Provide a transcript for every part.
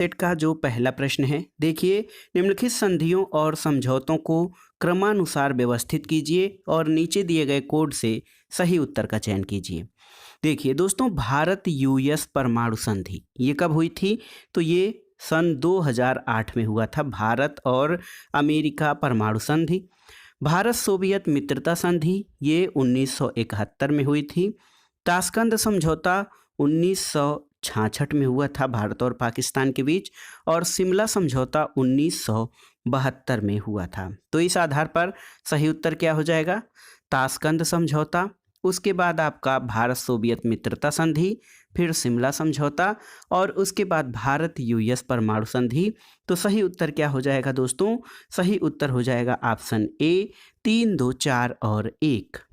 Set का जो पहला प्रश्न है, देखिए, निम्नलिखित संधियों और समझौतों को क्रमानुसार व्यवस्थित कीजिए और नीचे दिए गए कोड से सही उत्तर का चयन कीजिए। देखिए दोस्तों, भारत यूएस परमाणु संधि ये कब हुई थी? तो ये सन 2008 में हुआ था, भारत और अमेरिका परमाणु संधि। भारत सोवियत मित्रता संधि ये 1971 में हुई थी। ताशकंद समझौता 1966 में हुआ था भारत और पाकिस्तान के बीच, और शिमला समझौता 1972 में हुआ था। तो इस आधार पर सही उत्तर क्या हो जाएगा? ताशकंद समझौता, उसके बाद आपका भारत सोवियत मित्रता संधि, फिर शिमला समझौता, और उसके बाद भारत यूएस परमाणु संधि। तो सही उत्तर क्या हो जाएगा दोस्तों? सही उत्तर हो जाएगा ऑप्शन ए, 3, 2, 4 और 1।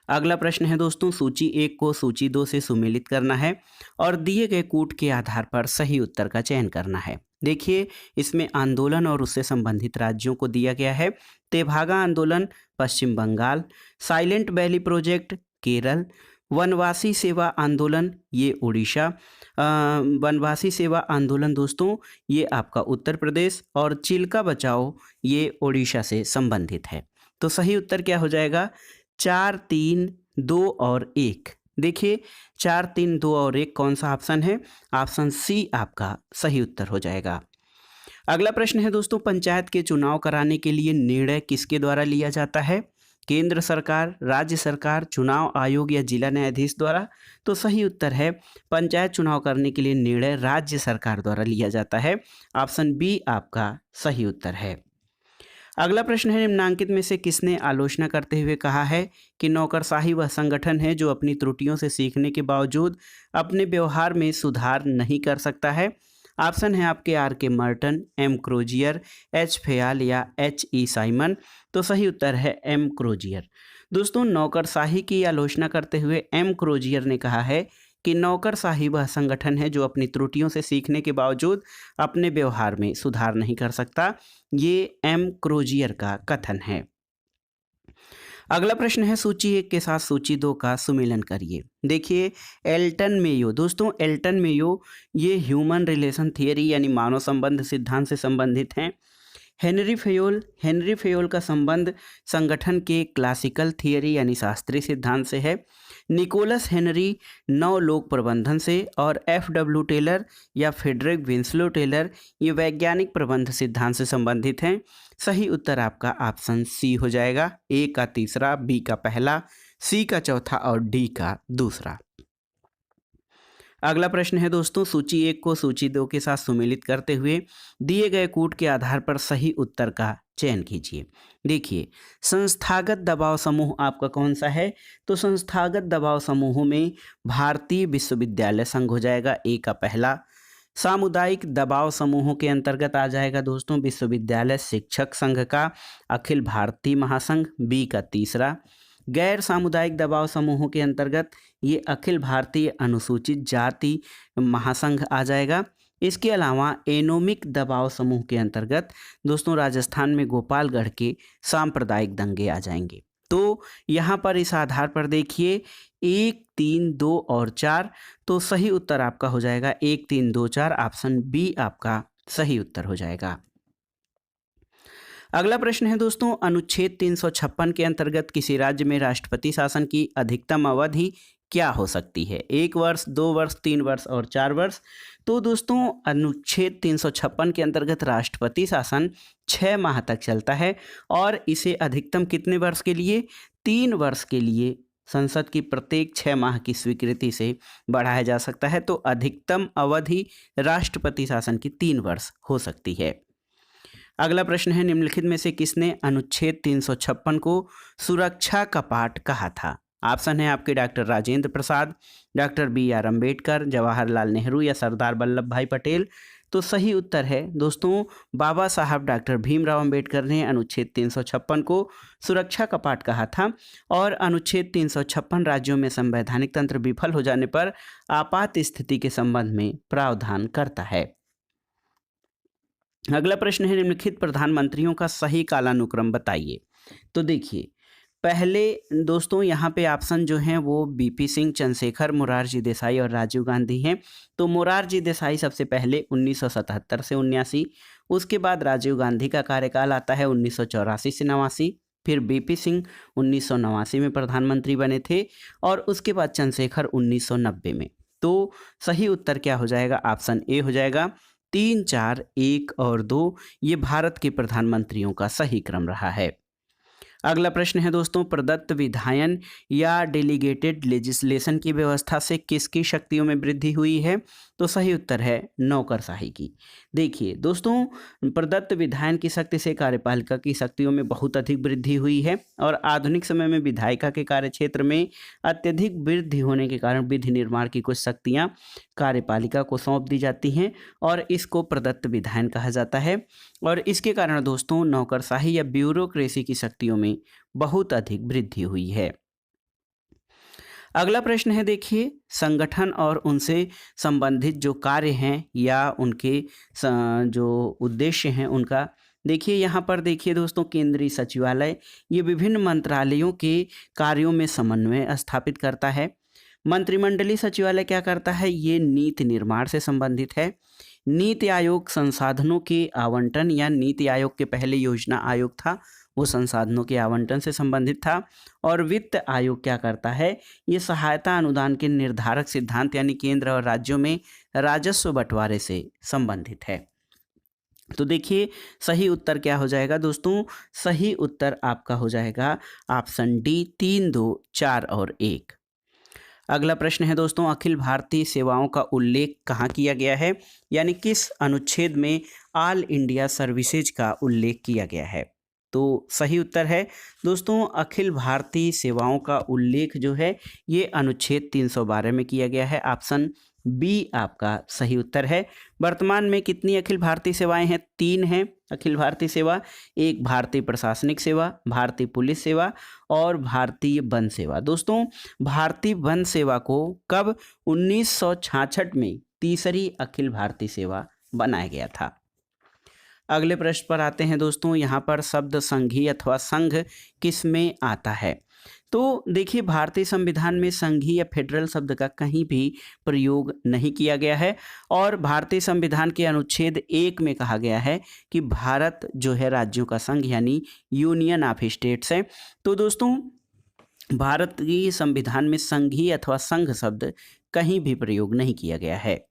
अगला प्रश्न है दोस्तों, सूची 1 को सूची 2 से सुमेलित करना है और दिए गए कूट के आधार पर सही उत्तर का चयन करना है। देखिए, इसमें आंदोलन और उससे संबंधित राज्यों को दिया गया है। तेभागा आंदोलन Paschim Bangal, Silent Valley project Kerala, Vanvasi Seva आंदोलन ये उड़ीसा, वनवासी सेवा आंदोलन दोस्तों ये आपका उत्तर प्रदेश, और चिल्का बचाओ ये उड़ीसा से संबंधित है। तो सही उत्तर क्या हो जाएगा? 4, 3, 2 और 1। देखिए, 4, 3, 2 और 1 कौन सा ऑप्शन है? ऑप्शन सी आपका सही उत्तर हो जाएगा। अगला प्रश्न है दोस्तों, पंचायत के चुनाव कराने के लिए निर्णय किसके द्वारा लिया जाता है? केंद्र सरकार, राज्य सरकार, चुनाव आयोग या जिला न्यायाधीश द्वारा? तो सही उत्तर है, पंचायत चुनाव करने के लिए निर्णय राज्य सरकार द्वारा लिया जाता है। ऑप्शन बी आपका सही उत्तर है। अगला प्रश्न है, निम्नांकित में से किसने आलोचना करते हुए कहा है कि नौकरशाही वह संगठन है जो अपनी त्रुटियों से सीखने के बावजूद अपने व्यवहार में सुधार नहीं कर सकता है? ऑप्शन है आपके आर के मर्टन, एम क्रोजियर, एच फेयाल या एच ई साइमन। तो सही उत्तर है एम क्रोजियर। दोस्तों, नौकरशाही की आलोचना करते हुए एम क्रोजियर ने कहा है कि नौकरशाही वह संगठन है जो अपनी त्रुटियों से सीखने के बावजूद अपने व्यवहार में सुधार नहीं कर सकता। ये एम क्रोजियर का कथन है। अगला प्रश्न है, सूची 1 के साथ सूची 2 का सुमेलन करिए। देखिए, एल्टन मेयो, दोस्तों एल्टन मेयो ये ह्यूमन रिलेशन थियरी यानी मानव संबंध सिद्धांत से संबंधित हैं। हेनरी फेयोल का संबंध संगठन के क्लासिकल थियरी यानी शास्त्रीय सिद्धांत से है। निकोलस हेनरी नव लोक प्रबंधन से, और एफ.डब्ल्यू. टेलर या फ्रेडरिक विंस्लो टेलर ये वैज्ञानिक प्रबंध सिद्धांत से संबंधित हैं। सही उत्तर आपका ऑप्शन सी हो जाएगा। ए का तीसरा, बी का पहला, सी का चौथा और डी का दूसरा। अगला प्रश्न है दोस्तों, सूची 1 को सूची 2 के साथ सुमेलित करते हुए दिए गए कूट के आधार पर सही उत्तर का चयन कीजिए। देखिए, संस्थागत दबाव समूह आपका कौन सा है? तो संस्थागत दबाव समूहों में भारतीय विश्वविद्यालय संघ हो जाएगा, ए का पहला। सामुदायिक दबाव समूहों के अंतर्गत आ जाएगा दोस्तों विश्वविद्यालय शिक्षक संघ का अखिल भारतीय महासंघ, बी का तीसरा। गैर सामुदायिक दबाव समूहों के अंतर्गत ये अखिल भारतीय अनुसूचित जाति महासंघ आ जाएगा। इसके अलावा एनोमिक दबाव समूह के अंतर्गत दोस्तों राजस्थान में गोपालगढ़ के सांप्रदायिक दंगे आ जाएंगे। तो यहाँ पर इस आधार पर देखिए 1, 3, 2 और 4। तो सही उत्तर आपका हो जाएगा 1, 3, 2, 4। ऑप्शन बी आपका सही उत्तर हो जाएगा। अगला प्रश्न है दोस्तों, अनुच्छेद 356 के अंतर्गत किसी राज्य में राष्ट्रपति शासन की अधिकतम अवधि क्या हो सकती है? 1 वर्ष, 2 वर्ष, 3 वर्ष और 4 वर्ष। तो दोस्तों अनुच्छेद 356 के अंतर्गत राष्ट्रपति शासन 6 माह तक चलता है, और इसे अधिकतम कितने वर्ष के लिए? 3 वर्ष के लिए संसद की प्रत्येक 6 माह की स्वीकृति से बढ़ाया जा सकता है। तो अधिकतम अवधि राष्ट्रपति शासन की 3 वर्ष हो सकती है। अगला प्रश्न है, निम्नलिखित में से किसने अनुच्छेद 356 को सुरक्षा कपाट कहा था? ऑप्शन है आपके doctor Rajendra Prasad, doctor B R. Ambedkar, Jawaharlal Nehru या सरदार वल्लभ भाई पटेल। तो सही उत्तर है दोस्तों बाबा साहब डॉक्टर भीमराव अम्बेडकर ने अनुच्छेद 356 को सुरक्षा कपाट कहा था, और अनुच्छेद 356 राज्यों में संवैधानिक तंत्र विफल हो जाने पर आपात स्थिति के संबंध में प्रावधान करता है। अगला प्रश्न है, निम्नलिखित प्रधानमंत्रियों का सही कालानुक्रम बताइए। तो देखिए, पहले दोस्तों यहाँ पे ऑप्शन जो हैं वो बीपी सिंह, चंद्रशेखर, मोरारजी देसाई और राजीव गांधी हैं। तो मोरारजी देसाई सबसे पहले 1977 से 79, उसके बाद राजीव गांधी का कार्यकाल आता है 1984 से 89, फिर बीपी सिंह 1989 में प्रधानमंत्री बने थे और उसके बाद चंद्रशेखर 1990 में। तो सही उत्तर क्या हो जाएगा? ऑप्शन ए हो जाएगा। 3, 4, 1 और 2 ये भारत के प्रधानमंत्रियों का सही क्रम रहा है। अगला प्रश्न है दोस्तों, प्रदत्त विधायन या डेलीगेटेड लेजिस्लेशन की व्यवस्था से किसकी शक्तियों में वृद्धि हुई है? तो सही उत्तर है नौकरशाही की। देखिए दोस्तों, प्रदत्त विधायन की शक्ति से कार्यपालिका की शक्तियों में बहुत अधिक वृद्धि हुई है और आधुनिक समय में विधायिका के कार्यक्षेत्र में अत्यधिक वृद्धि होने के कारण विधि निर्माण की कुछ शक्तियां कार्यपालिका को सौंप दी जाती हैं और इसको प्रदत्त विधायन कहा जाता है। और इसके कारण दोस्तों नौकरशाही या ब्यूरोक्रेसी की शक्तियों में बहुत अधिक वृद्धि हुई है। अगला प्रश्न है, देखिए, संगठन और उनसे संबंधित जो कार्य हैं या उनके जो उद्देश्य हैं उनका। देखिए यहाँ पर देखिए दोस्तों, केंद्रीय सचिवालय ये विभिन्न मंत्रालयों के कार्यों में समन्वय स्थापित करता है। मंत्रिमंडलीय सचिवालय क्या करता है? ये नीति निर्माण से संबंधित है। नीति आयोग संसाधनों के आवंटन या नीति आयोग के पहले योजना आयोग था, वो संसाधनों के आवंटन से संबंधित था। और वित्त आयोग क्या करता है? ये सहायता अनुदान के निर्धारक सिद्धांत यानी केंद्र और राज्यों में राजस्व बंटवारे से संबंधित है। तो देखिए सही उत्तर क्या हो जाएगा दोस्तों? सही उत्तर आपका हो जाएगा ऑप्शन डी, 3, 2, 4 और 1। अगला प्रश्न है दोस्तों, अखिल भारतीय सेवाओं का उल्लेख कहाँ किया गया है? यानी किस अनुच्छेद में ऑल इंडिया सर्विसेज का उल्लेख किया गया है? तो सही उत्तर है दोस्तों, अखिल भारतीय सेवाओं का उल्लेख जो है ये अनुच्छेद 312 में किया गया है। ऑप्शन बी आपका सही उत्तर है। वर्तमान में कितनी अखिल भारतीय सेवाएं हैं? 3 हैं अखिल भारतीय सेवा। एक भारतीय प्रशासनिक सेवा, भारतीय पुलिस सेवा और भारतीय वन सेवा। दोस्तों भारतीय वन सेवा को कब 1966 में तीसरी अखिल भारतीय सेवा बनाया गया था। अगले प्रश्न पर आते हैं दोस्तों, यहाँ पर शब्द संघीय अथवा संघ किस में आता है? तो देखिए भारतीय संविधान में संघीय या फेडरल शब्द का कहीं भी प्रयोग नहीं किया गया है और भारतीय संविधान के अनुच्छेद 1 में कहा गया है कि भारत जो है राज्यों का संघ यानी यूनियन ऑफ स्टेट्स है। तो दोस्तों भारत की संविधान में संघीय अथवा संघ शब्द कहीं भी प्रयोग नहीं किया गया है।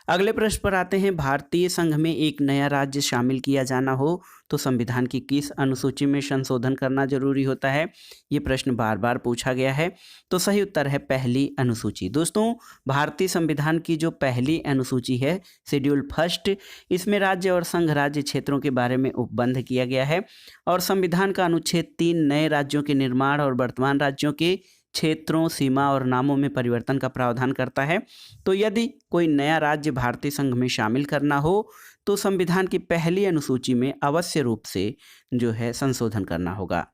अगले प्रश्न पर आते हैं, भारतीय संघ में एक नया राज्य शामिल किया जाना हो तो संविधान की किस अनुसूची में संशोधन करना जरूरी होता है? ये प्रश्न बार बार पूछा गया है। तो सही उत्तर है पहली अनुसूची। दोस्तों भारतीय संविधान की जो पहली अनुसूची है शेड्यूल फर्स्ट, इसमें राज्य और संघ राज्य क्षेत्रों के बारे में उपबंध किया गया है और संविधान का अनुच्छेद 3 नए राज्यों के निर्माण और वर्तमान राज्यों के क्षेत्रों, सीमा और नामों में परिवर्तन का प्रावधान करता है। तो यदि कोई नया राज्य भारतीय संघ में शामिल करना हो तो संविधान की पहली अनुसूची में अवश्य रूप से जो है संशोधन करना होगा।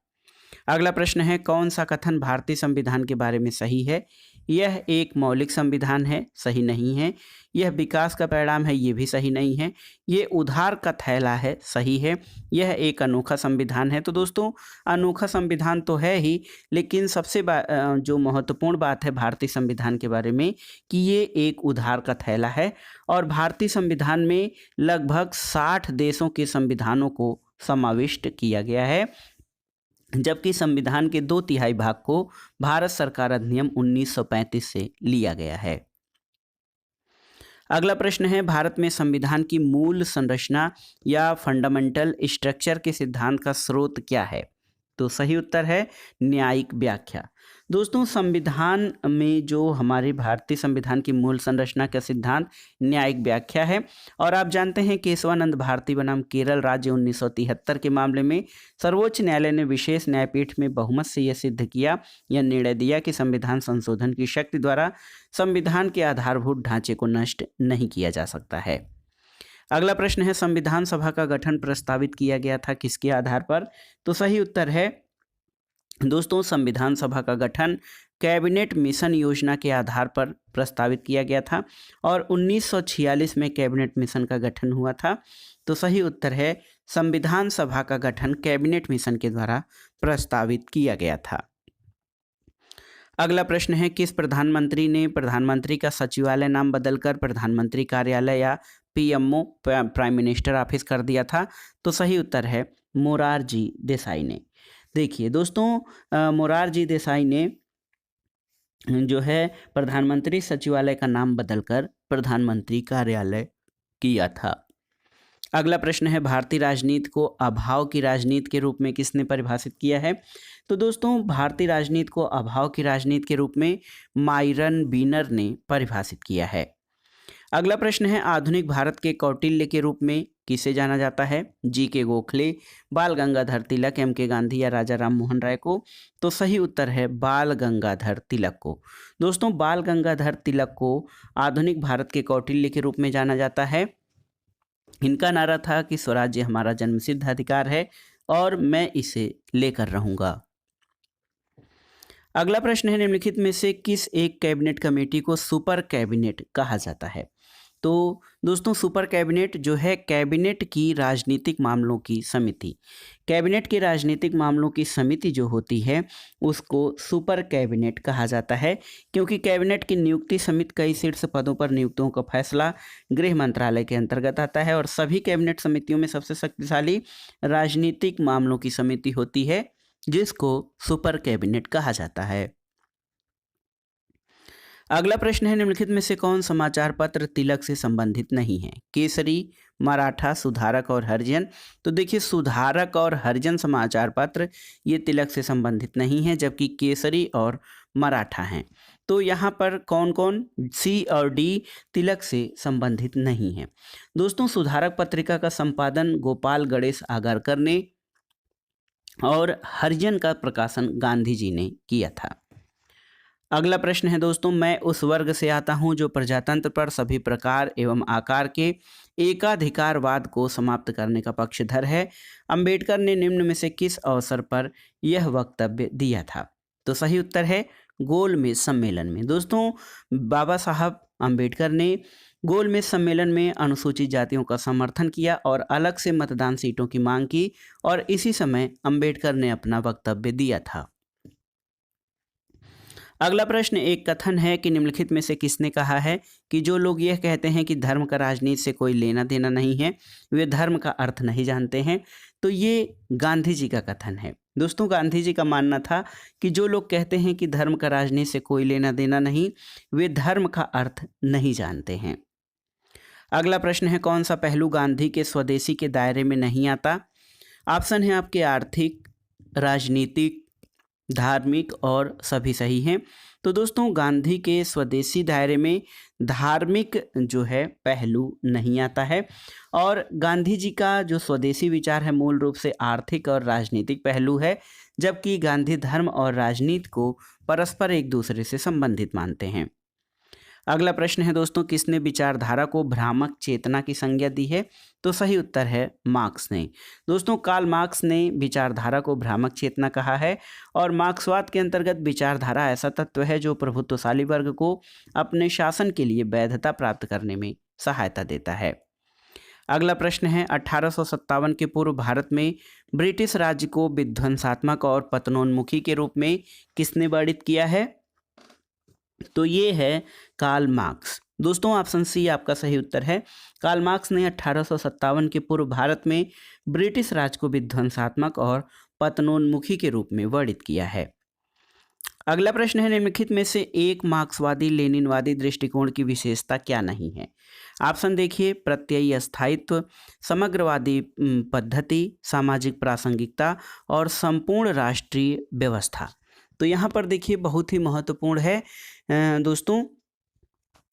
अगला प्रश्न है, कौन सा कथन भारतीय संविधान के बारे में सही है? यह एक मौलिक संविधान है, सही नहीं है। यह विकास का परिणाम है, ये भी सही नहीं है। ये उधार का थैला है, सही है। यह एक अनोखा संविधान है। तो दोस्तों अनोखा संविधान तो है ही, लेकिन सबसे जो महत्वपूर्ण बात है भारतीय संविधान के बारे में कि ये एक उधार का थैला है और भारतीय संविधान में लगभग 60 देशों के संविधानों को समाविष्ट किया गया है, जबकि संविधान के 2/3 भाग को भारत सरकार अधिनियम 1935 से लिया गया है। अगला प्रश्न है, भारत में संविधान की मूल संरचना या फंडामेंटल स्ट्रक्चर के सिद्धांत का स्रोत क्या है? तो सही उत्तर है न्यायिक व्याख्या। दोस्तों संविधान में जो हमारे भारतीय संविधान की मूल संरचना का सिद्धांत न्यायिक व्याख्या है और आप जानते हैं केशवानंद भारती बनाम केरल राज्य 1973 के मामले में सर्वोच्च न्यायालय ने विशेष न्यायपीठ में बहुमत से यह सिद्ध किया या निर्णय दिया कि संविधान संशोधन की शक्ति द्वारा संविधान के आधारभूत ढांचे को नष्ट नहीं किया जा सकता है। अगला प्रश्न है, संविधान सभा का गठन प्रस्तावित किया गया था किसके आधार पर? तो सही उत्तर है दोस्तों संविधान सभा का गठन कैबिनेट मिशन योजना के आधार पर प्रस्तावित किया गया था और 1946 में कैबिनेट मिशन का गठन हुआ था। तो सही उत्तर है संविधान सभा का गठन कैबिनेट मिशन के द्वारा प्रस्तावित किया गया था। अगला प्रश्न है किस प्रधानमंत्री ने प्रधानमंत्री का सचिवालय नाम बदलकर प्रधानमंत्री कार्यालय या पीएमओ प्राइम मिनिस्टर ऑफिस कर दिया था? तो सही उत्तर है मोरारजी देसाई ने। देखिए दोस्तों, मोरारजी देसाई ने जो है प्रधानमंत्री सचिवालय का नाम बदलकर प्रधानमंत्री कार्यालय किया था। अगला प्रश्न है भारतीय राजनीति को अभाव की राजनीति के रूप में किसने परिभाषित किया है? तो दोस्तों भारतीय राजनीति को अभाव की राजनीति के रूप में मायरन बीनर ने परिभाषित किया है। अगला प्रश्न है आधुनिक भारत के कौटिल्य के रूप में किसे जाना जाता है? जी.के. गोखले, बाल गंगाधर तिलक, एम.के. गांधी या राजा राम मोहन राय को? तो सही उत्तर है बाल गंगाधर तिलक को। दोस्तों बाल गंगाधर तिलक को आधुनिक भारत के कौटिल्य के रूप में जाना जाता है। इनका नारा था कि स्वराज्य हमारा जन्मसिद्ध अधिकार है और मैं इसे लेकर रहूंगा। अगला प्रश्न है निम्नलिखित में से किस एक कैबिनेट कमेटी को सुपर कैबिनेट कहा जाता है? तो दोस्तों सुपर कैबिनेट जो है कैबिनेट की राजनीतिक मामलों की समिति, कैबिनेट की राजनीतिक मामलों की समिति जो होती है उसको सुपर कैबिनेट कहा जाता है, क्योंकि कैबिनेट की नियुक्ति समिति कई शीर्ष पदों पर नियुक्तियों का फैसला गृह मंत्रालय के अंतर्गत आता है और सभी कैबिनेट समितियों में सबसे शक्तिशाली राजनीतिक मामलों की समिति होती है जिसको सुपर कैबिनेट कहा जाता है। अगला प्रश्न है निम्नलिखित में से कौन समाचार पत्र तिलक से संबंधित नहीं है? केसरी, मराठा, सुधारक और हरिजन। तो देखिए सुधारक और हरिजन समाचार पत्र ये तिलक से संबंधित नहीं है, जबकि केसरी और मराठा हैं। तो यहाँ पर कौन कौन सी और डी तिलक से संबंधित नहीं है? दोस्तों सुधारक पत्रिका का संपादन गोपाल गणेश आगरकर ने और हरिजन का प्रकाशन गांधी जी ने किया था। अगला प्रश्न है दोस्तों मैं उस वर्ग से आता हूं जो प्रजातंत्र पर सभी प्रकार एवं आकार के एकाधिकारवाद को समाप्त करने का पक्षधर है। अंबेडकर ने निम्न में से किस अवसर पर यह वक्तव्य दिया था? तो सही उत्तर है गोलमेज सम्मेलन में। दोस्तों बाबा साहब अंबेडकर ने गोलमेज सम्मेलन में अनुसूचित जातियों का समर्थन किया और अलग से मतदान सीटों की मांग की और इसी समय अंबेडकर ने अपना वक्तव्य दिया था। अगला प्रश्न एक कथन है कि निम्नलिखित में से किसने कहा है कि जो लोग यह कहते हैं कि धर्म का राजनीति से कोई लेना देना नहीं है वे धर्म का अर्थ नहीं जानते हैं? तो ये गांधी जी का कथन है। दोस्तों गांधी जी का मानना था कि जो लोग कहते हैं कि धर्म का राजनीति से कोई लेना देना नहीं वे धर्म का अर्थ नहीं जानते हैं। अगला प्रश्न है कौन सा पहलू गांधी के स्वदेशी के दायरे में नहीं आता? ऑप्शन है आपके आर्थिक, राजनीतिक, धार्मिक और सभी सही हैं। तो दोस्तों गांधी के स्वदेशी दायरे में धार्मिक जो है पहलू नहीं आता है और गांधी जी का जो स्वदेशी विचार है मूल रूप से आर्थिक और राजनीतिक पहलू है, जबकि गांधी धर्म और राजनीति को परस्पर एक दूसरे से संबंधित मानते हैं। अगला प्रश्न है दोस्तों किसने विचारधारा को भ्रामक चेतना की संज्ञा दी है? तो सही उत्तर है मार्क्स ने। दोस्तों कार्ल मार्क्स ने विचारधारा को भ्रामक चेतना कहा है और मार्क्सवाद के अंतर्गत विचारधारा ऐसा तत्व है जो प्रभुत्वशाली वर्ग को अपने शासन के लिए वैधता प्राप्त करने में सहायता देता है। अगला प्रश्न है 1857 के पूर्व भारत में ब्रिटिश राज्य को विध्वंसात्मक और पतनोन्मुखी के रूप में किसने वर्णित किया है? तो ये है कार्ल मार्क्स। दोस्तों ऑप्शन सी आपका सही उत्तर है। कार्ल मार्क्स ने 1857 के पूर्व भारत में ब्रिटिश राज को विध्वंसात्मक और पतनोन्मुखी के रूप में वर्णित किया है। अगला प्रश्न है निम्नलिखित में से एक मार्क्सवादी लेनिनवादी दृष्टिकोण की विशेषता क्या नहीं है? ऑप्शन देखिए प्रत्ययी स्थायित्व, समग्रवादी पद्धति, सामाजिक प्रासंगिकता और संपूर्ण राष्ट्रीय व्यवस्था। तो यहाँ पर देखिए बहुत ही महत्वपूर्ण है दोस्तों,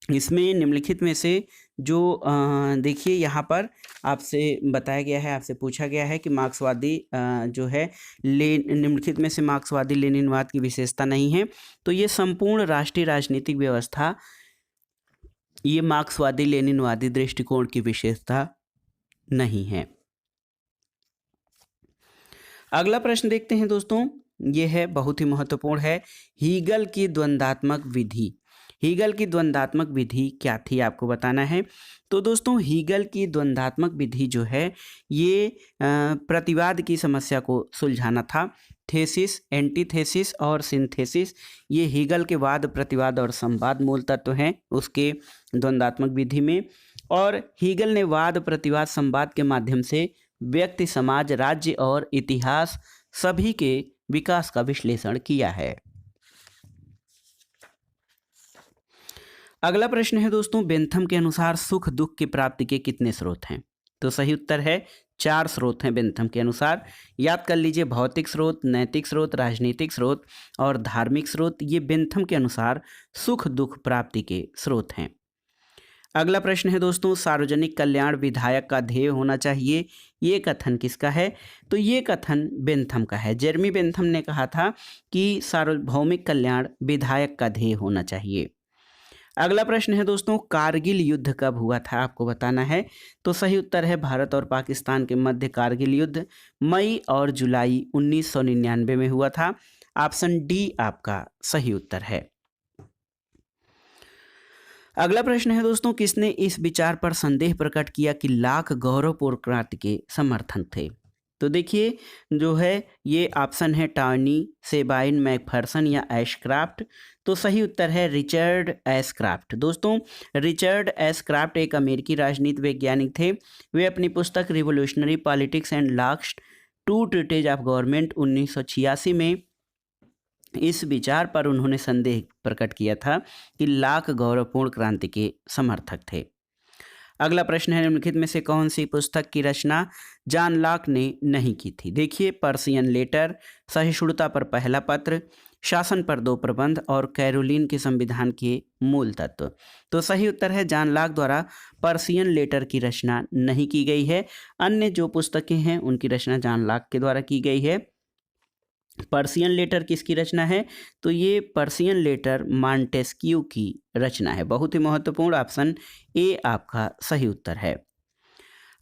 इसमें निम्नलिखित में से जो देखिए यहाँ पर आपसे बताया गया है, आपसे पूछा गया है कि मार्क्सवादी जो है निम्नलिखित में से मार्क्सवादी लेनिनवाद की विशेषता नहीं है। तो ये संपूर्ण राष्ट्रीय राजनीतिक व्यवस्था ये मार्क्सवादी लेनिनवादी दृष्टिकोण की विशेषता नहीं है। अगला प्रश्न देखते हैं दोस्तों ये है, बहुत ही महत्वपूर्ण है, हीगल की द्वंद्वात्मक विधि। हीगल की द्वंद्वात्मक विधि क्या थी आपको बताना है। तो दोस्तों हीगल की द्वंद्वात्मक विधि जो है ये प्रतिवाद की समस्या को सुलझाना था। थेसिस, एंटीथेसिस और सिंथेसिस, ये हीगल के वाद, प्रतिवाद और संवाद मूल तत्व हैं उसके द्वंद्वात्मक विधि में। और हीगल ने वाद, प्रतिवाद, संवाद के माध्यम से व्यक्ति, समाज, राज्य और इतिहास सभी के विकास का विश्लेषण किया है। अगला प्रश्न है दोस्तों, बेंथम के अनुसार सुख दुख की प्राप्ति के कितने स्रोत हैं? तो सही उत्तर है 4 स्रोत हैं बेंथम के अनुसार। याद कर लीजिए, भौतिक स्रोत, नैतिक स्रोत, राजनीतिक स्रोत और धार्मिक स्रोत, ये बेंथम के अनुसार सुख दुख प्राप्ति के स्रोत हैं। अगला प्रश्न है दोस्तों, सार्वजनिक कल्याण विधायक का ध्येय होना चाहिए, ये कथन किसका है? तो ये कथन बेंथम का है। जेरेमी बेंथम ने कहा था कि सार्वभौमिक कल्याण विधायक का ध्येय होना चाहिए। अगला प्रश्न है दोस्तों, कारगिल युद्ध कब हुआ था आपको बताना है। तो सही उत्तर है भारत और पाकिस्तान के मध्य कारगिल युद्ध मई और जुलाई 1999 में हुआ था। ऑप्शन डी आपका सही उत्तर है। अगला प्रश्न है दोस्तों, किसने इस विचार पर संदेह प्रकट किया कि लाख गौरवपूर्ण क्रांति के समर्थन थे? तो देखिए जो है ये ऑप्शन है टार्नी, सेबाइन, मैकफर्सन या एशक्राफ्ट। तो सही उत्तर है रिचर्ड एशक्राफ्ट। दोस्तों रिचर्ड एशक्राफ्ट एक अमेरिकी राजनीति वैज्ञानिक थे। वे अपनी पुस्तक revolutionary politics and last two treatise of government 1986 में इस विचार पर उन्होंने संदेह प्रकट किया था कि लाख गौरवपूर्ण क्रांति के समर्थक थे। अगला प्रश्न है, निम्नलिखित में से कौन सी पुस्तक की रचना जॉन लॉक ने नहीं की थी? देखिए, पर्सियन लेटर, सहिष्णुता पर पहला पत्र, शासन पर 2 प्रबंध और कैरोलिन के संविधान के मूल तत्व। तो सही उत्तर है जॉन लॉक द्वारा पर्सियन लेटर की रचना नहीं की गई है। अन्य जो पुस्तकें हैं उनकी रचना जॉन लॉक के द्वारा की गई है। पर्सियन लेटर किसकी रचना है? तो ये पर्सियन लेटर मॉन्टेस्क्यू की रचना है। बहुत ही महत्वपूर्ण, ऑप्शन ए आपका सही उत्तर है।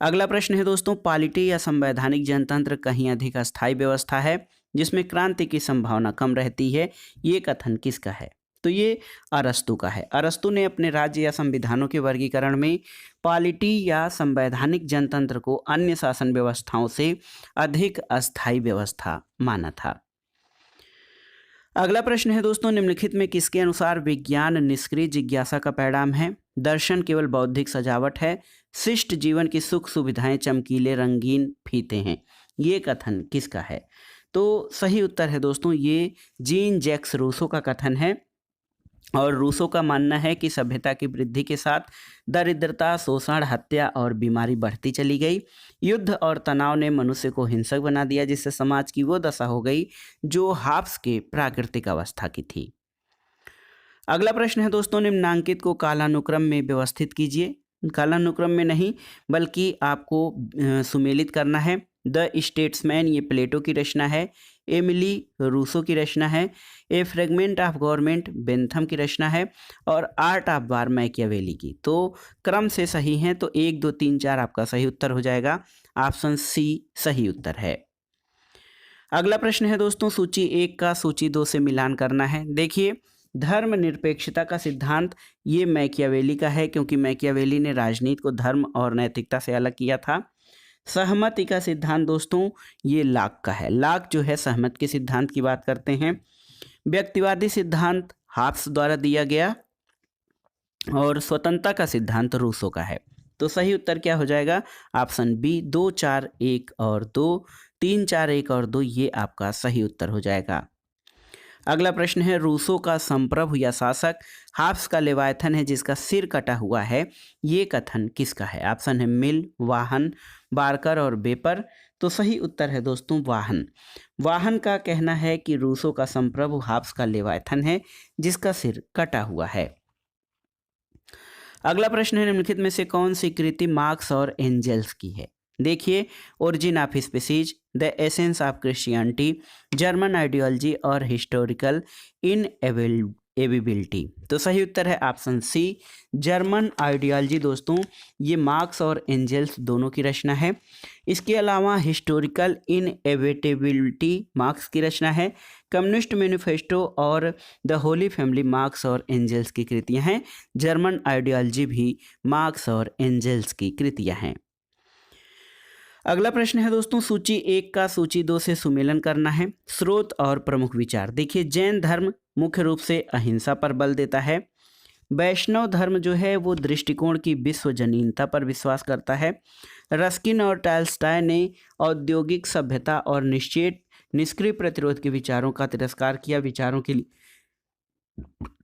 अगला प्रश्न है दोस्तों, पॉलिटी या संवैधानिक जनतंत्र कहीं अधिक अस्थायी व्यवस्था है जिसमें क्रांति की संभावना कम रहती है, ये कथन किसका है? तो ये अरस्तु का है। अरस्तु ने अपने राज्य या संविधानों के वर्गीकरण में पॉलिटी या संवैधानिक जनतंत्र को अन्य शासन व्यवस्थाओं से अधिक अस्थायी व्यवस्था माना था। अगला प्रश्न है दोस्तों, निम्नलिखित में किसके अनुसार विज्ञान निष्क्रिय जिज्ञासा का परिणाम है? दर्शन केवल बौद्धिक सजावट है, शिष्ट जीवन की सुख सुविधाएं चमकीले रंगीन फीते हैं, ये कथन किसका है? तो सही उत्तर है दोस्तों ये जीन जैक्स रूसो का कथन है। और रूसो का मानना है कि सभ्यता की वृद्धि के साथ दरिद्रता, शोषण, हत्या और बीमारी बढ़ती चली गई। युद्ध और तनाव ने मनुष्य को हिंसक बना दिया, जिससे समाज की वो दशा हो गई जो हाब्स के प्राकृतिक अवस्था की थी। अगला प्रश्न है दोस्तों, निम्नांकित को कालानुक्रम में व्यवस्थित कीजिए। कालानुक्रम में नहीं बल्कि आपको सुमेलित करना है। द स्टेट्समैन ये प्लेटो की रचना है, एमिली रूसो की रचना है, ए फ्रेगमेंट ऑफ गवर्नमेंट बेंथम की रचना है और आर्ट ऑफ वार मैकियावेली की। तो क्रम से सही हैं, तो 1, 2, 3, 4 आपका सही उत्तर हो जाएगा। ऑप्शन सी सही उत्तर है। अगला प्रश्न है दोस्तों, सूची 1 का सूची 2 से मिलान करना है। देखिए, धर्मनिरपेक्षता का सिद्धांत ये मैकियावेली का है, क्योंकि मैकियावेली ने राजनीति को धर्म और नैतिकता से अलग किया था। सहमति का सिद्धांत दोस्तों ये लॉक का है। लॉक जो है सहमति के सिद्धांत की बात करते हैं। व्यक्तिवादी सिद्धांत हाब्स द्वारा दिया गया और स्वतंत्रता का सिद्धांत रूसो का है। तो सही उत्तर क्या हो जाएगा? ऑप्शन बी 2, 4, 1 और 2, 3, 4, 1 और 2, ये आपका सही उत्तर हो जाएगा। अगला प्रश्न है, रूसो का संप्रभु या शासक हाब्स का लेवायथन है जिसका सिर कटा हुआ है, ये कथन किसका है? ऑप्शन है मिल, वाहन, बारकर और बेपर। तो सही उत्तर है दोस्तों वाहन। वाहन का कहना है कि रूसो का संप्रभु हाब्स का लेवायथन है जिसका सिर कटा हुआ है। अगला प्रश्न है, निम्नलिखित में से कौन सी कृति मार्क्स और एंजल्स की है? देखिए, origin of species, the essence of Christianity, German ideology और हिस्टोरिकल एबिलिटी। तो सही उत्तर है ऑप्शन सी, जर्मन आइडियोलॉजी दोस्तों ये मार्क्स और एंजल्स दोनों की रचना है। इसके अलावा हिस्टोरिकल इनएविटेबिलिटी मार्क्स की रचना है। कम्युनिस्ट मैनिफेस्टो और द होली फैमिली मार्क्स और एंजल्स की कृतियां हैं। जर्मन आइडियोलॉजी भी मार्क्स और एंजल्स की कृतियां हैं। अगला प्रश्न है दोस्तों, सूची 1 का सूची 2 से सुमेलन करना है। स्रोत और प्रमुख विचार। देखिए, जैन धर्म मुख्य रूप से अहिंसा पर बल देता है। वैष्णव धर्म जो है वो दृष्टिकोण की विश्वजनीनता पर विश्वास करता है। रस्किन और टॉल्स्टॉय ने औद्योगिक सभ्यता और निष्क्रिय प्रतिरोध के विचारों का तिरस्कार किया, विचारों के लिए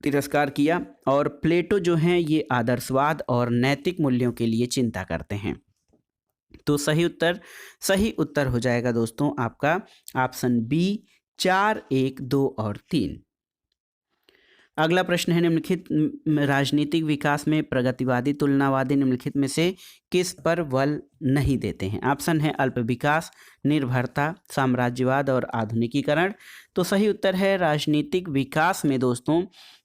तिरस्कार किया। और प्लेटो जो हैं ये आदर्शवाद और नैतिक मूल्यों के लिए चिंता करते हैं। तो सही उत्तर हो जाएगा दोस्तों आपका ऑप्शन बी 4, 1, 2 और 3। अगला प्रश्न है, निम्नलिखित राजनीतिक विकास में प्रगतिवादी तुलनावादी निम्नलिखित में से किस पर बल नहीं देते हैं? ऑप्शन है अल्प विकास, निर्भरता, साम्राज्यवाद और आधुनिकीकरण। तो सही उत्तर है राजनीतिक विकास में दोस्तों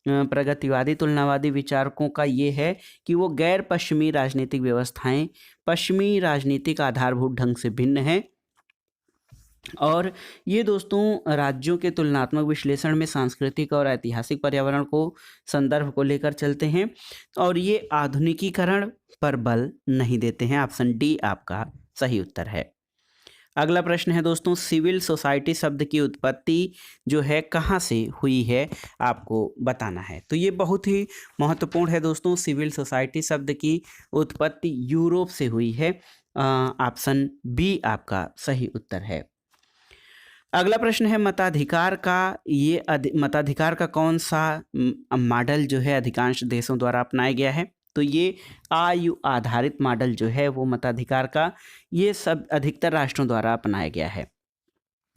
प्रगतिवादी तुलनावादी विचारकों का ये है कि वो गैर पश्चिमी राजनीतिक व्यवस्थाएं पश्चिमी राजनीतिक आधारभूत ढंग से भिन्न हैं। और ये दोस्तों राज्यों के तुलनात्मक विश्लेषण में सांस्कृतिक और ऐतिहासिक पर्यावरण को संदर्भ को लेकर चलते हैं। और ये आधुनिकीकरण पर बल नहीं देते हैं। ऑप्शन डी आपका सही उत्तर है। अगला प्रश्न है दोस्तों, सिविल सोसाइटी शब्द की उत्पत्ति जो है कहाँ से हुई है आपको बताना है। तो ये बहुत ही महत्वपूर्ण है दोस्तों। सिविल सोसाइटी शब्द की उत्पत्ति यूरोप से हुई है। ऑप्शन बी आपका सही उत्तर है। अगला प्रश्न है, मताधिकार का कौन सा मॉडल जो है अधिकांश देशों द्वारा अपनाया गया है? तो ये आयु आधारित मॉडल जो है वो मताधिकार का ये सब अधिकतर राष्ट्रों द्वारा अपनाया गया है।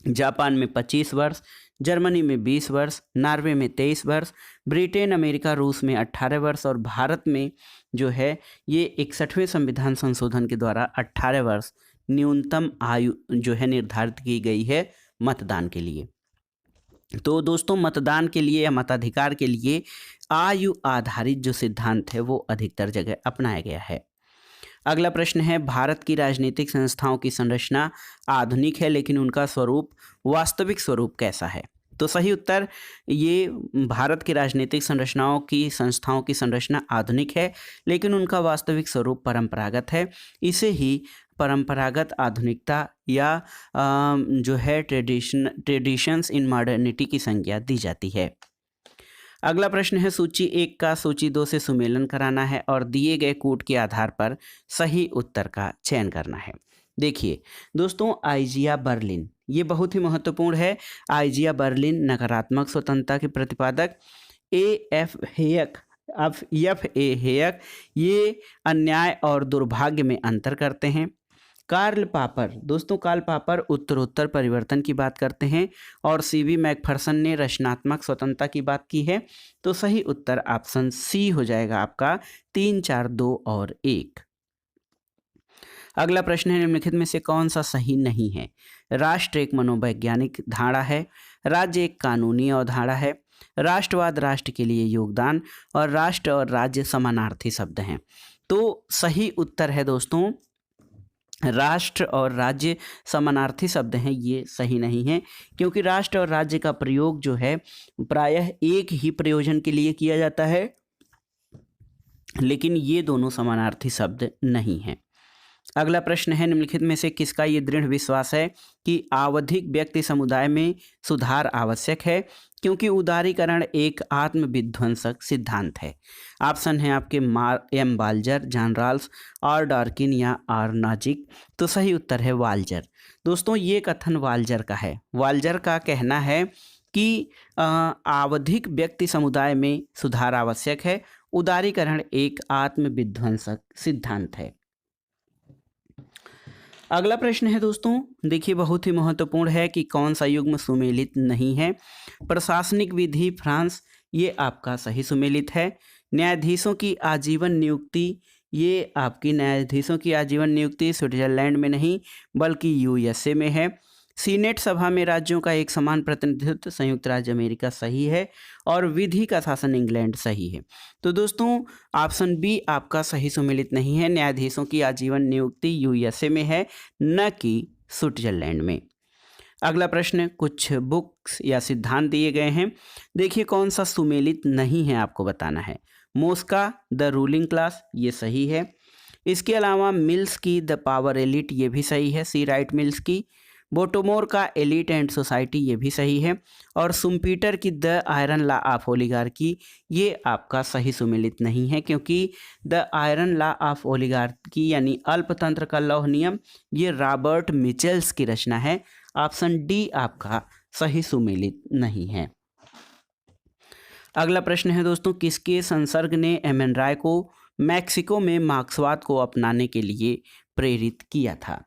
जापान में 25 वर्ष, जर्मनी में 20 वर्ष, नॉर्वे में 23 वर्ष, ब्रिटेन, अमेरिका, रूस में 18 वर्ष और भारत में जो है ये 61वें संविधान संशोधन के द्वारा 18 वर्ष न्यूनतम आयु जो है निर्धारित की गई है मतदान के लिए। तो दोस्तों मतदान के लिए या मताधिकार के लिए आयु आधारित जो सिद्धांत है वो अधिकतर जगह अपनाया गया है। अगला प्रश्न है, भारत की राजनीतिक संस्थाओं की संरचना आधुनिक है लेकिन उनका वास्तविक स्वरूप कैसा है? तो सही उत्तर, ये भारत की राजनीतिक संस्थाओं की संरचना आधुनिक है लेकिन उनका वास्तविक स्वरूप परंपरागत है। इसे ही परंपरागत आधुनिकता या जो है ट्रेडिशंस इन मॉडर्निटी की संज्ञा दी जाती है। अगला प्रश्न है, सूची 1 का सूची 2 से सुमेलन कराना है और दिए गए कूट के आधार पर सही उत्तर का चयन करना है। देखिए दोस्तों, आइजिया बर्लिन ये बहुत ही महत्वपूर्ण है। आइजिया बर्लिन नकारात्मक स्वतंत्रता के प्रतिपादक। एफ ए हेयक ये अन्याय और दुर्भाग्य में अंतर करते हैं। कार्ल पापर उत्तरोत्तर परिवर्तन की बात करते हैं। और सीवी मैकफर्सन ने रचनात्मक स्वतंत्रता की बात की है। तो सही उत्तर ऑप्शन सी हो जाएगा आपका 3, 4, 2 और 1। अगला प्रश्न है, निम्नलिखित में से कौन सा सही नहीं है? राष्ट्र एक मनोवैज्ञानिक धारणा है, राज्य एक कानूनी अवधारणा है, राष्ट्रवाद राष्ट्र के लिए योगदान और राष्ट्र और राज्य समानार्थी शब्द हैं। तो सही उत्तर है दोस्तों, राष्ट्र और राज्य समानार्थी शब्द हैं, ये सही नहीं है क्योंकि राष्ट्र और राज्य का प्रयोग जो है प्रायः एक ही प्रयोजन के लिए किया जाता है, लेकिन ये दोनों समानार्थी शब्द नहीं हैं। अगला प्रश्न है, निम्नलिखित में से किसका ये दृढ़ विश्वास है कि आवधिक व्यक्ति समुदाय में सुधार आवश्यक है क्योंकि उदारीकरण एक आत्मविध्वंसक सिद्धांत है? ऑप्शन है आपके एम वाल्जर, जॉन रॉल्स, आर डार्किन या आर नाजिक। तो सही उत्तर है वाल्जर। दोस्तों ये कथन वाल्जर का है। वाल्जर का कहना है कि आवधिक व्यक्ति समुदाय में सुधार आवश्यक है, उदारीकरण एक आत्मविध्वंसक सिद्धांत है। अगला प्रश्न है दोस्तों, देखिए बहुत ही महत्वपूर्ण है कि कौन सा युग्म सुमेलित नहीं है? प्रशासनिक विधि फ्रांस ये आपका सही सुमेलित है। न्यायाधीशों की आजीवन नियुक्ति ये आपकी न्यायाधीशों की आजीवन नियुक्ति स्विट्जरलैंड में नहीं बल्कि यूएसए में है। सीनेट सभा में राज्यों का एक समान प्रतिनिधित्व संयुक्त राज्य अमेरिका सही है, और विधि का शासन इंग्लैंड सही है। तो दोस्तों ऑप्शन बी आपका सही सुमेलित नहीं है। न्यायाधीशों की आजीवन नियुक्ति यूएसए में है, न कि स्विट्जरलैंड में। अगला प्रश्न, कुछ बुक्स या सिद्धांत दिए गए हैं, देखिए कौन सा सुमेलित नहीं है आपको बताना है। मोस्का द रूलिंग क्लास, ये सही है। इसके अलावा मिल्स की द पावर एलिट, ये भी सही है, सी राइट मिल्स की। बोटोमोर का एलिट एंड सोसाइटी, ये भी सही है। और सुम्पीटर की the iron law of oligarchy, ये आपका सही सुमेलित नहीं है, क्योंकि the iron law of oligarchy यानी अल्पतंत्र का लौह नियम, ये रॉबर्ट मिचेल्स की रचना है। ऑप्शन डी आपका सही सुमेलित नहीं है। अगला प्रश्न है दोस्तों, किसके संसर्ग ने एम एन राय को मैक्सिको में मार्क्सवाद को अपनाने के लिए प्रेरित किया था?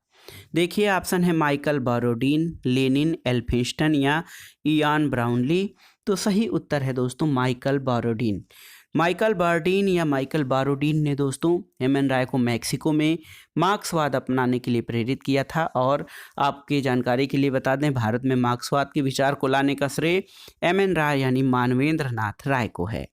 देखिए ऑप्शन है माइकल बारोडीन, लेनिन, एल्फिंस्टन या इयान ब्राउनली। तो सही उत्तर है दोस्तों माइकल बारोडीन। माइकल बारोडीन ने दोस्तों एम एन राय को मैक्सिको में मार्क्सवाद अपनाने के लिए प्रेरित किया था। और आपकी जानकारी के लिए बता दें, भारत में मार्क्सवाद के विचार को लाने का श्रेय एम एन राय यानी मानवेंद्र नाथ राय को है।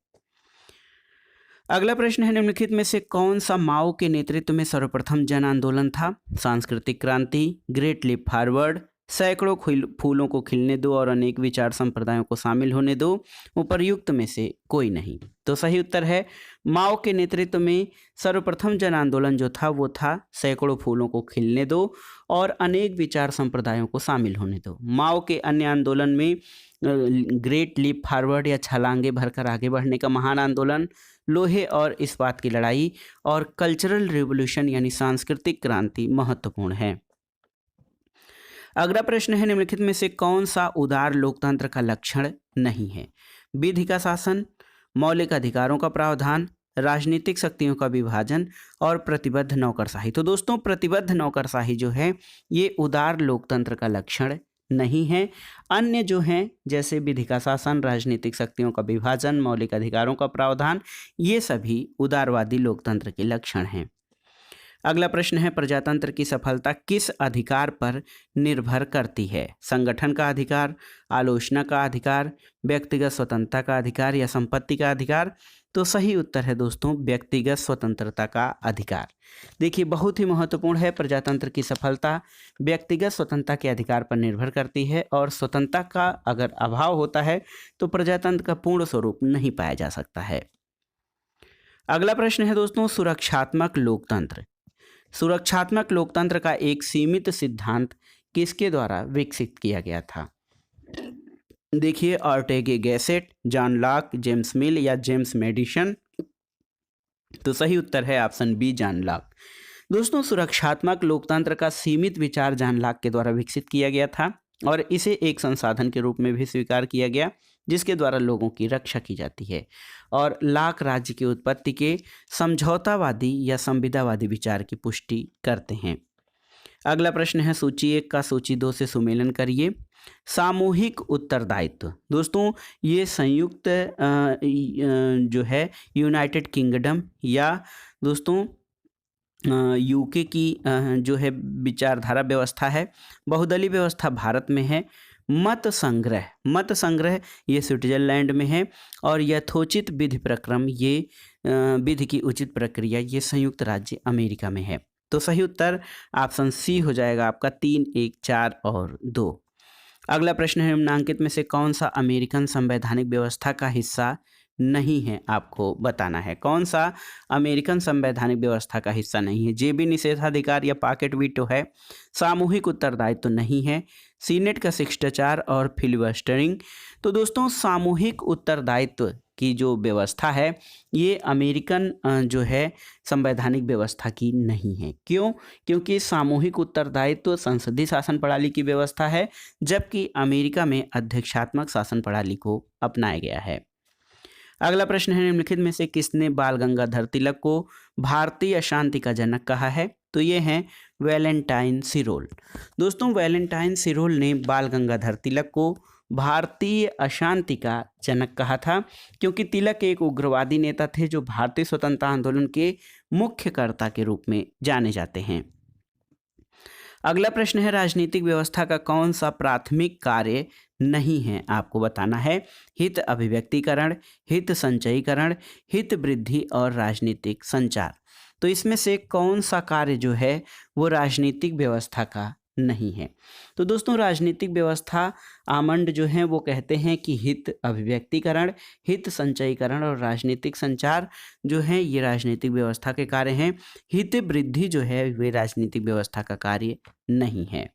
अगला प्रश्न है, निम्नलिखित में से कौन सा माओ के नेतृत्व में सर्वप्रथम जन आंदोलन था? सांस्कृतिक क्रांति, ग्रेट लीप फॉरवर्ड, सैकड़ों फूलों को खिलने दो और अनेक विचार संप्रदायों को शामिल होने दो, उपर्युक्त में से कोई नहीं। तो सही उत्तर है माओ के नेतृत्व में सर्वप्रथम जन आंदोलन जो था वो था सैकड़ों फूलों को खिलने दो और अनेक विचार संप्रदायों को शामिल होने दो। माओ के अन्य आंदोलन में ग्रेट लीप फॉरवर्ड या छलांगे भरकर आगे बढ़ने का महान आंदोलन, लोहे और इस्पात की लड़ाई और कल्चरल रिवॉल्यूशन यानी सांस्कृतिक क्रांति महत्वपूर्ण है। अगला प्रश्न है, निम्नलिखित में से कौन सा उदार लोकतंत्र का लक्षण नहीं है? विधि का शासन, मौलिक अधिकारों का प्रावधान, राजनीतिक शक्तियों का विभाजन और प्रतिबद्ध नौकरशाही। तो दोस्तों प्रतिबद्ध नौकरशाही जो है ये उदार लोकतंत्र का लक्षण नहीं है। अन्य जो हैं जैसे विधि का शासन, राजनीतिक शक्तियों का विभाजन, मौलिक अधिकारों का प्रावधान, ये सभी उदारवादी लोकतंत्र के लक्षण हैं। अगला प्रश्न है, प्रजातंत्र की सफलता किस अधिकार पर निर्भर करती है? संगठन का अधिकार, आलोचना का अधिकार, व्यक्तिगत स्वतंत्रता का अधिकार या संपत्ति का अधिकार? तो सही उत्तर है दोस्तों व्यक्तिगत स्वतंत्रता का अधिकार। देखिए बहुत ही महत्वपूर्ण है, प्रजातंत्र की सफलता व्यक्तिगत स्वतंत्रता के अधिकार पर निर्भर करती है और स्वतंत्रता का अगर अभाव होता है तो प्रजातंत्र का पूर्ण स्वरूप नहीं पाया जा सकता है। अगला प्रश्न है दोस्तों, सुरक्षात्मक लोकतंत्र। सुरक्षात्मक लोकतंत्र का एक सीमित सिद्धांत किसके द्वारा विकसित किया गया था? देखिए Ortega Gasset, John Locke, James Mill या जेम्स मेडिसन? तो सही उत्तर है ऑप्शन बी जॉन लॉक। दोस्तों सुरक्षात्मक लोकतंत्र का सीमित विचार जॉन लॉक के द्वारा विकसित किया गया था और इसे एक संसाधन के रूप में भी स्वीकार किया गया जिसके द्वारा लोगों की रक्षा की जाती है। और लॉक राज्य की उत्पत्ति के समझौतावादी या संविदावादी विचार की पुष्टि करते हैं। अगला प्रश्न है, सूची 1 का सूची 2 से सुमेलन करिए। सामूहिक उत्तरदायित्व। दोस्तों ये संयुक्त जो है यूनाइटेड किंगडम या दोस्तों यूके की जो है विचारधारा व्यवस्था है। बहुदलीय व्यवस्था भारत में है। मत संग्रह ये स्विट्जरलैंड में है और यथोचित विधि प्रक्रम ये विधि की उचित प्रक्रिया ये संयुक्त राज्य अमेरिका में है। तो सही उत्तर ऑप्शन सी हो जाएगा आपका 3, 1, 4 और 2। अगला प्रश्न है, निम्नांकित में से कौन सा अमेरिकन संवैधानिक व्यवस्था का हिस्सा नहीं है? आपको बताना है कौन सा अमेरिकन संवैधानिक व्यवस्था का हिस्सा नहीं है। जेबी निषेधाधिकार या पॉकेट वीटो है, सामूहिक उत्तरदायित्व तो नहीं है, सीनेट का शिष्टाचार और फिलिबस्टरिंग। तो दोस्तों सामूहिक उत्तरदायित्व की जो व्यवस्था है ये अमेरिकन जो है संवैधानिक व्यवस्था की नहीं है। क्यों? क्योंकि सामूहिक उत्तरदायित्व संसदीय शासन प्रणाली की व्यवस्था है जबकि अमेरिका में अध्यक्षात्मक शासन प्रणाली को अपनाया गया है। अगला प्रश्न है, निम्नलिखित में से किसने बाल गंगाधर तिलक को भारतीय अशांति का जनक कहा है? तो ये हैं वैलेंटाइन सिरोल। दोस्तों वैलेंटाइन सिरोल ने बाल गंगाधर तिलक को भारतीय अशांति का जनक कहा था क्योंकि तिलक एक उग्रवादी नेता थे जो भारतीय स्वतंत्रता आंदोलन के मुख्य कर्ता के रूप में जाने जाते हैं। अगला प्रश्न है, राजनीतिक व्यवस्था का कौन सा प्राथमिक कार्य नहीं है? आपको बताना है। हित अभिव्यक्तिकरण, हित संचयीकरण, हित वृद्धि और राजनीतिक संचार। तो इसमें से कौन सा कार्य जो है वो राजनीतिक व्यवस्था का नहीं है? तो दोस्तों, राजनीतिक व्यवस्था आमंड जो है वो कहते हैं कि हित अभिव्यक्तिकरण, हित संचयीकरण और राजनीतिक संचार जो है ये राजनीतिक व्यवस्था के कार्य हैं। हित वृद्धि जो है वे राजनीतिक व्यवस्था का कार्य नहीं है।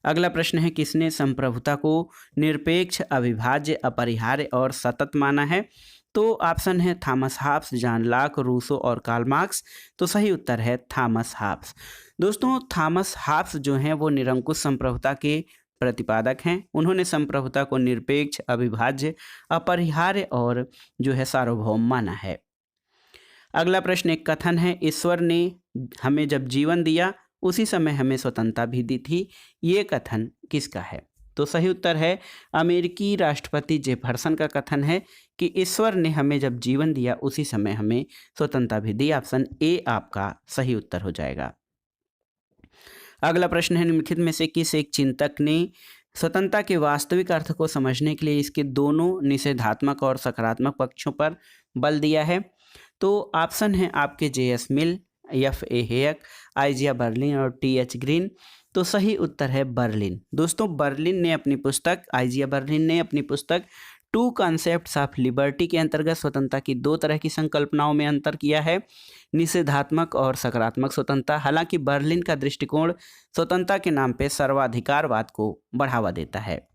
अगला प्रश्न है, किसने संप्रभुता को निरपेक्ष, अविभाज्य, अपरिहार्य और सतत माना है? तो ऑप्शन है Thomas Hobbes, John Locke, Rousseau और कार्ल मार्क्स। तो सही उत्तर है थॉमस हॉब्स। दोस्तों, थॉमस हॉब्स जो हैं वो निरंकुश संप्रभुता के प्रतिपादक हैं। उन्होंने संप्रभुता को निरपेक्ष, अविभाज्य, अपरिहार्य और जो है सार्वभौम माना है। अगला प्रश्न एक कथन है, ईश्वर ने हमें जब जीवन दिया उसी समय हमें स्वतंत्रता भी दी थी। ये कथन किसका है? तो सही उत्तर है अमेरिकी राष्ट्रपति जेफरसन का कथन है कि ईश्वर ने हमें जब जीवन दिया उसी समय हमें स्वतंत्रता भी दी। ऑप्शन ए आपका सही उत्तर हो जाएगा। अगला प्रश्न है, निम्नलिखित में से किस एक चिंतक ने स्वतंत्रता के वास्तविक अर्थ को समझने के लिए इसके दोनों निषेधात्मक और सकारात्मक पक्षों पर बल दिया है? तो ऑप्शन है आपके जे.एस. मिल, एफ.ए. हेयक, आइजिया बर्लिन और टी.एच. ग्रीन। तो सही उत्तर है बर्लिन। दोस्तों, आइजिया बर्लिन ने अपनी पुस्तक टू कॉन्सेप्ट्स ऑफ लिबर्टी के अंतर्गत स्वतंत्रता की दो तरह की संकल्पनाओं में अंतर किया है, निषेधात्मक और सकारात्मक स्वतंत्रता। हालांकि बर्लिन का दृष्टिकोण स्वतंत्रता के नाम पे सर्वाधिकारवाद को बढ़ावा देता है।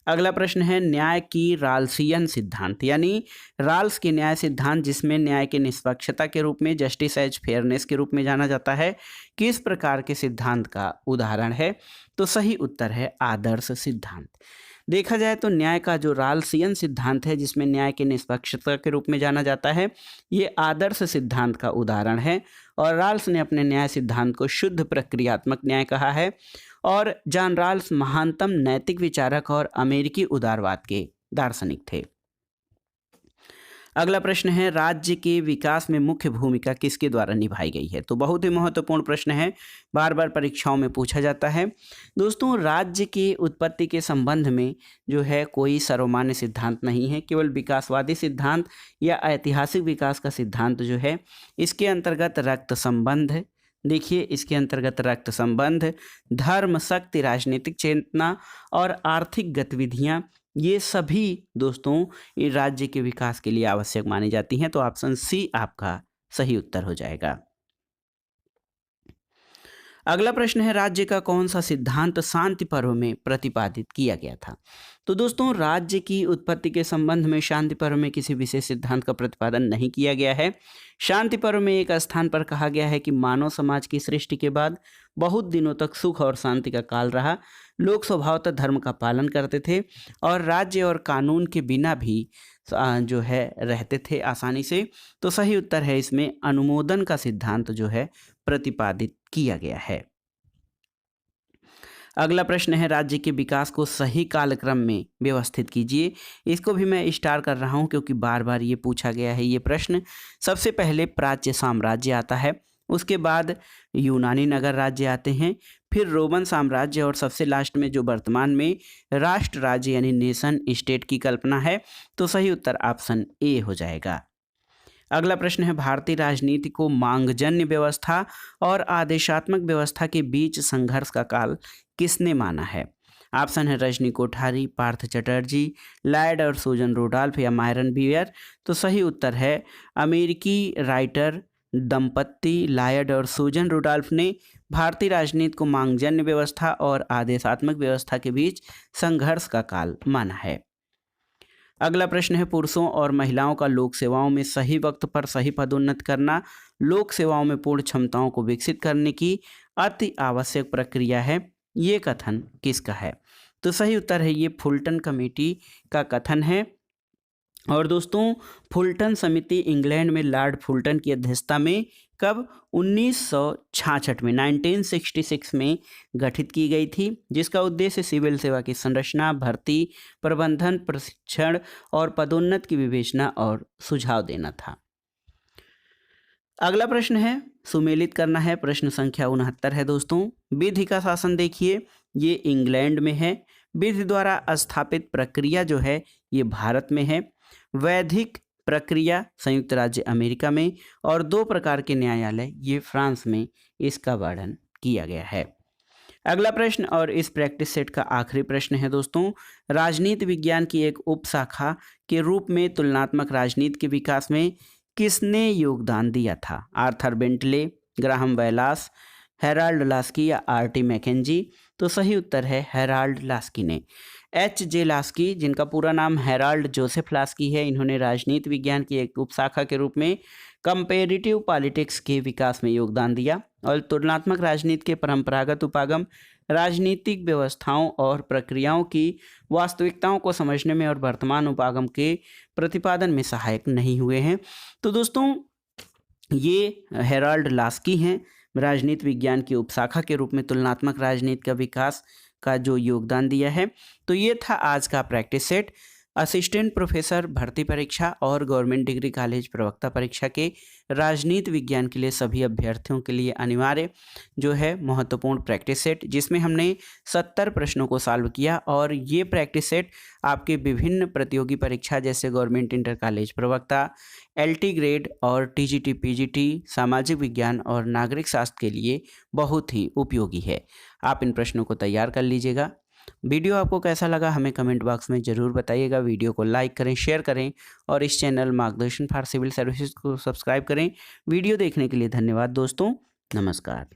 अगला प्रश्न है, न्याय की राल्सियन सिद्धांत यानी राल्स के न्याय सिद्धांत, जिसमें न्याय के निष्पक्षता के रूप में, जस्टिस एज फेयरनेस के रूप में जाना जाता है, किस प्रकार के सिद्धांत का उदाहरण है? तो सही उत्तर है आदर्श सिद्धांत। देखा जाए तो न्याय का जो राल्सियन सिद्धांत है, जिसमें न्याय के निष्पक्षता के रूप में जाना जाता है, ये आदर्श सिद्धांत का उदाहरण है। और राल्स ने अपने न्याय सिद्धांत को शुद्ध प्रक्रियात्मक न्याय कहा है। और जॉन राल्स महानतम नैतिक विचारक और अमेरिकी उदारवाद के दार्शनिक थे। अगला प्रश्न है, राज्य के विकास में मुख्य भूमिका किसके द्वारा निभाई गई है? तो बहुत ही महत्वपूर्ण प्रश्न है, बार बार परीक्षाओं में पूछा जाता है। दोस्तों, राज्य की उत्पत्ति के संबंध में जो है कोई सर्वमान्य सिद्धांत नहीं है, केवल विकासवादी सिद्धांत या ऐतिहासिक विकास का सिद्धांत जो है इसके अंतर्गत रक्त संबंध, देखिए इसके अंतर्गत रक्त संबंध, धर्म, शक्ति, राजनीतिक चेतना और आर्थिक गतिविधियां, ये सभी दोस्तों ये राज्य के विकास के लिए आवश्यक मानी जाती हैं। तो ऑप्शन सी आपका सही उत्तर हो जाएगा। अगला प्रश्न है, राज्य का कौन सा सिद्धांत शांति पर्व में प्रतिपादित किया गया था? तो दोस्तों, राज्य की उत्पत्ति के संबंध में शांति पर्व में किसी विशेष सिद्धांत का प्रतिपादन नहीं किया गया है। शांति पर्व में एक स्थान पर कहा गया है कि मानव समाज की सृष्टि के बाद बहुत दिनों तक सुख और शांति का काल रहा। लोग स्वभावतः धर्म का पालन करते थे और राज्य और कानून के बिना भी जो है रहते थे आसानी से। तो सही उत्तर है इसमें अनुमोदन का सिद्धांत जो है प्रतिपादित किया गया है। अगला प्रश्न है, राज्य के विकास को सही कालक्रम में व्यवस्थित कीजिए। इसको भी मैं स्टार कर रहा हूं क्योंकि बार बार ये पूछा गया है ये प्रश्न। सबसे पहले प्राच्य साम्राज्य आता है, उसके बाद यूनानी नगर राज्य आते हैं, फिर रोमन साम्राज्य और सबसे लास्ट में जो वर्तमान में राष्ट्र राज्य यानी नेशन स्टेट की कल्पना है। तो सही उत्तर ऑप्शन ए हो जाएगा। अगला प्रश्न है, भारतीय राजनीति को मांगजन्य व्यवस्था और आदेशात्मक व्यवस्था के बीच संघर्ष का काल किसने माना है? ऑप्शन है रजनी कोठारी, पार्थ चटर्जी, लॉयड और सूजन रुडॉल्फ या मायरन बीयर। तो सही उत्तर है अमेरिकी राइटर दंपत्ति लॉयड और सूजन रुडॉल्फ ने भारतीय राजनीति को मांगजन्य व्यवस्था और आदेशात्मक व्यवस्था के बीच संघर्ष का काल माना है। अगला प्रश्न है, पुरुषों और महिलाओं का लोक सेवाओं में सही वक्त पर सही पदोन्नत करना लोक सेवाओं में पूर्ण क्षमताओं को विकसित करने की अति आवश्यक प्रक्रिया है। ये कथन किसका है? तो सही उत्तर है ये फुलटन कमेटी का कथन है। और दोस्तों, फुलटन समिति इंग्लैंड में लॉर्ड फुलटन की अध्यक्षता में कब 1966 में 1966 में गठित की गई थी, जिसका उद्देश्य सिविल सेवा की संरचना, भर्ती, प्रबंधन, प्रशिक्षण और पदोन्नत की विवेचना और सुझाव देना था। अगला प्रश्न है, सुमेलित करना है, प्रश्न संख्या 69 है दोस्तों। विधि का शासन देखिए, ये इंग्लैंड में है। विधि द्वारा स्थापित प्रक्रिया जो है ये भारत में है। वैधिक प्रक्रिया संयुक्त राज्य अमेरिका में, और 2 प्रकार के न्यायालय ये फ्रांस में इसका वर्णन किया गया है। अगला प्रश्न और इस प्रैक्टिस सेट का आखिरी प्रश्न है दोस्तों, राजनीति विज्ञान की एक उपशाखा के रूप में तुलनात्मक राजनीति के विकास में किसने योगदान दिया था? Arthur Bentley, Graham Wallas, Harold Laski या आर.टी. मैकेंजी? तो सही उत्तर है हेराल्ड लास्की ने। H.J. लास्की, जिनका पूरा नाम हेराल्ड जोसेफ लास्की है, इन्होंने राजनीति विज्ञान की एक उपशाखा के रूप में कंपेरेटिव पॉलिटिक्स के विकास में योगदान दिया और तुलनात्मक राजनीति के परंपरागत उपागम राजनीतिक व्यवस्थाओं और प्रक्रियाओं की वास्तविकताओं को समझने में और वर्तमान उपागम के प्रतिपादन में सहायक नहीं हुए हैं। तो दोस्तों ये हेराल्ड लास्की हैं, राजनीति विज्ञान की उपशाखा के रूप में तुलनात्मक राजनीति का विकास का जो योगदान दिया है। तो ये था आज का प्रैक्टिस सेट। असिस्टेंट प्रोफेसर भर्ती परीक्षा और गवर्नमेंट डिग्री कॉलेज प्रवक्ता परीक्षा के राजनीति विज्ञान के लिए सभी अभ्यर्थियों के लिए अनिवार्य जो है महत्वपूर्ण प्रैक्टिस सेट, जिसमें हमने 70 प्रश्नों को सॉल्व किया। और ये प्रैक्टिस सेट आपके विभिन्न प्रतियोगी परीक्षा जैसे गवर्नमेंट इंटर कॉलेज प्रवक्ता, LT ग्रेड और TGT PGT, सामाजिक विज्ञान और नागरिक शास्त्र के लिए बहुत ही उपयोगी है। आप इन प्रश्नों को तैयार कर लीजिएगा। वीडियो आपको कैसा लगा हमें कमेंट बॉक्स में ज़रूर बताइएगा। वीडियो को लाइक करें, शेयर करें और इस चैनल मार्गदर्शन फॉर सिविल सर्विसेज को सब्सक्राइब करें। वीडियो देखने के लिए धन्यवाद दोस्तों, नमस्कार।